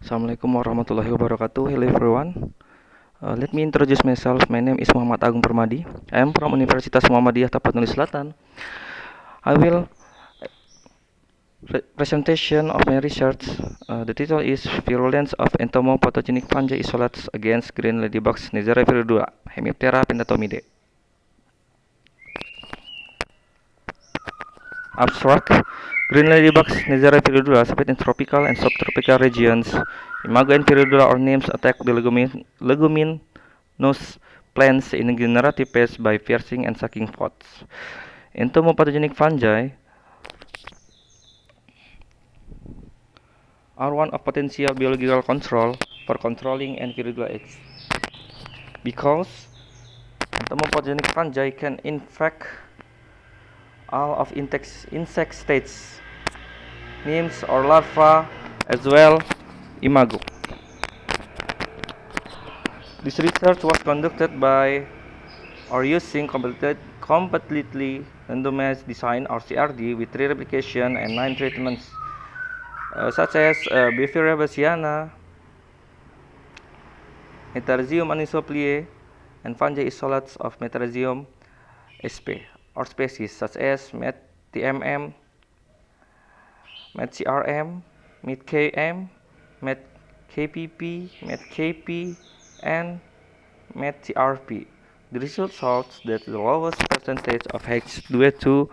Assalamualaikum warahmatullahi wabarakatuh. Hello everyone. Let me introduce myself. My name is Muhammad Agung Permadi. I am from Universitas Muhammadiyah Tapanuli Selatan. I will presentation of my research. The title is Virulence of Entomopathogenic Fungi Isolates Against Green Ladybugs Neisseria viridula, Hemiptera pentatomidae. Abstract. Green ladybugs Neisseria viridula spread in tropical and subtropical regions. Imago and viridula or nymphs attack the leguminous plants in a generative phase by piercing and sucking pods. Entomopathogenic fungi are one of potential biological control for controlling and viridula eggs. Because entomopathogenic fungi can infect all of insect stages, nymphs or larvae, as well imago. This research was conducted by or using completely randomized design or CRD with 3 replication and 9 treatments such as Bevirea bassiana, Metarhizium anisopliae, and fungi isolates of Metarhizium sp. or species such as MET-TMM, MET-CRM, MET-KM, MET-KPP, MET-KP, and MET-TRP. The result shows that the lowest percentage of H due to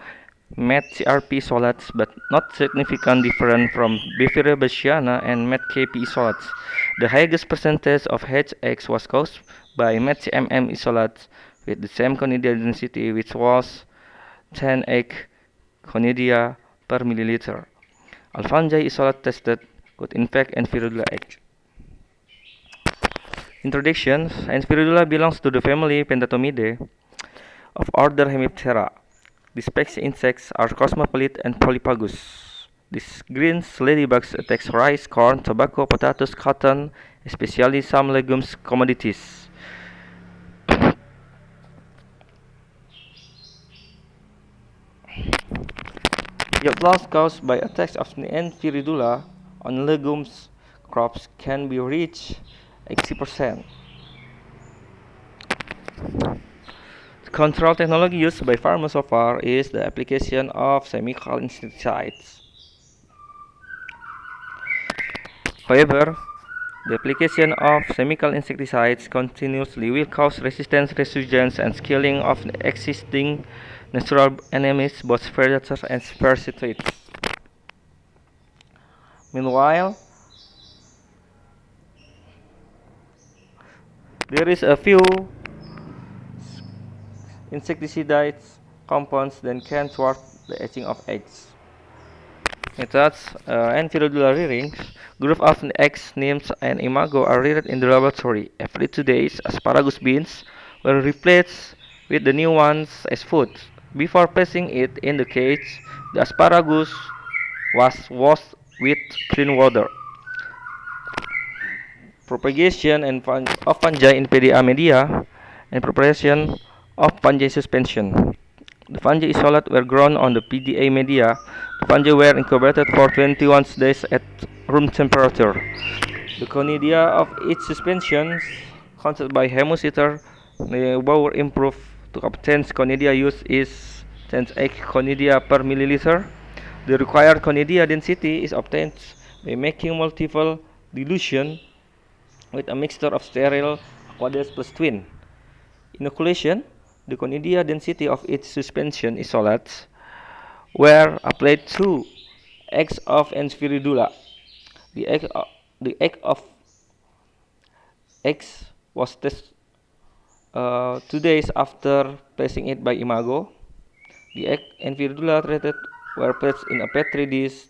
MET-CRP isolates, but not significant different from Bevirea bassiana and MET-KP isolates. The highest percentage of HX was caused by MET-CMM isolates with the same conidia density, which was 10 conidia per milliliter. All fungi isolate tested could infect and viridula eggs. Introduction. Viridula belongs to the family Pentatomidae of order Hemiptera. These species insects are cosmopolite and polypagous. These green ladybugs attacks rice, corn, tobacco, potatoes, cotton, especially some legumes commodities. Yield loss caused by attacks of N. viridula on legumes crops can be reached 80%. The control technology used by farmers so far is the application of chemical insecticides. However, the application of chemical insecticides continuously will cause resistance, resistance, and killing of the existing natural enemies, both predators and parasites. Meanwhile, there is a few insecticides compounds that can thwart the hatching of eggs. Methods and viridula rearing. Group of eggs, nymphs, and imago are reared in the laboratory. Every 2 days, asparagus beans were replaced with the new ones as food. Before placing it in the cage, the asparagus was washed with clean water. Propagation of fungi in PDA media and preparation of fungi suspension. The fungi isolate were grown on the PDA media. The fungi were incubated for 21 days at room temperature. The conidia of each suspension, counted by Hemositer, were improved to obtain conidia use is 10 conidia per milliliter. The required conidia density is obtained by making multiple dilution with a mixture of sterile aqueous plus twin. Inoculation. The conidia density of each suspension isolates were applied to eggs of N. viridula. The egg of eggs was tested 2 days after placing it by imago. The egg and viridula treated were placed in a petri dish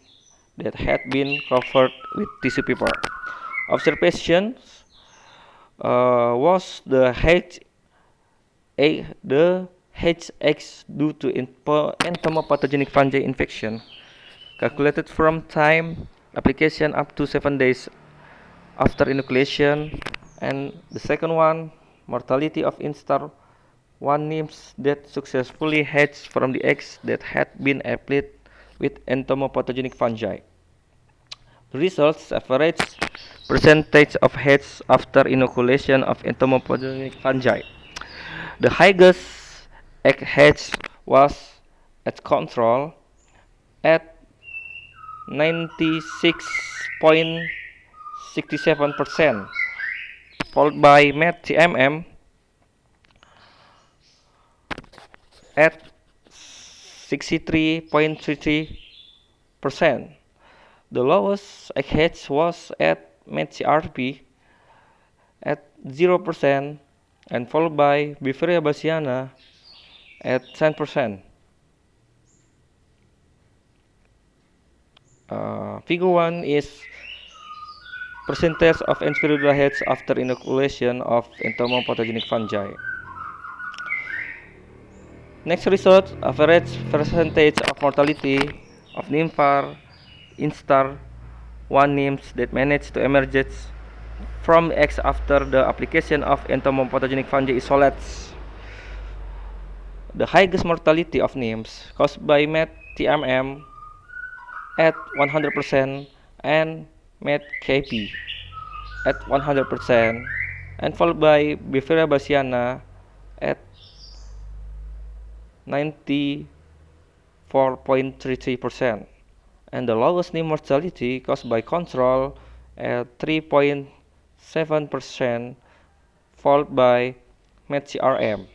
that had been covered with tissue paper. Observations was the HX due to entomopathogenic fungi infection, calculated from time application up to 7 days after inoculation, and the second one, mortality of instar 1 nymphs that successfully hatched from the eggs that had been applied with entomopathogenic fungi. The results average percentage of heads after inoculation of entomopathogenic fungi. The highest egg heads was at control at 96.67%, followed by MET-TMM at 63.33%. The lowest egg heads was at MET-CRP at 0% and followed by Beveria bassiana at 10%. Figure 1 is percentage of Enspiridula heads after inoculation of entomopathogenic fungi. Next result, average percentage of mortality of nymphar instar 1 nymphs that managed to emerge from eggs after the application of entomopathogenic fungi isolates. The highest mortality of nymphs caused by MET-TMM at 100% and MET-KP at 100% and followed by Beveria bassiana at 94.33%, and the lowest nymph mortality caused by control at 3.7%, followed by MET-CRM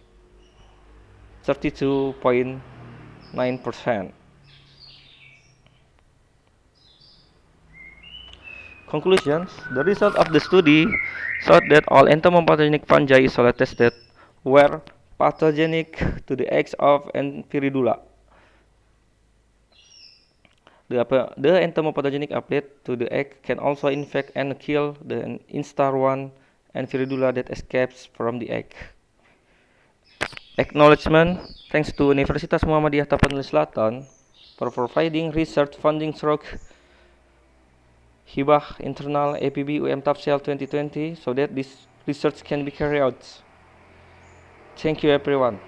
32.9%. Conclusions: the result of the study showed that all entomopathogenic fungi isolate tested were pathogenic to the eggs of Enspiridula. The entomopathogenic applet to the egg can also infect and kill the instar 1 Enspiridula that escapes from the egg. Acknowledgement: thanks to Universitas Muhammadiyah Tapanuli Selatan for providing research funding through Hibah Internal APB UM Tapsel 2020 so that this research can be carried out. Thank you everyone.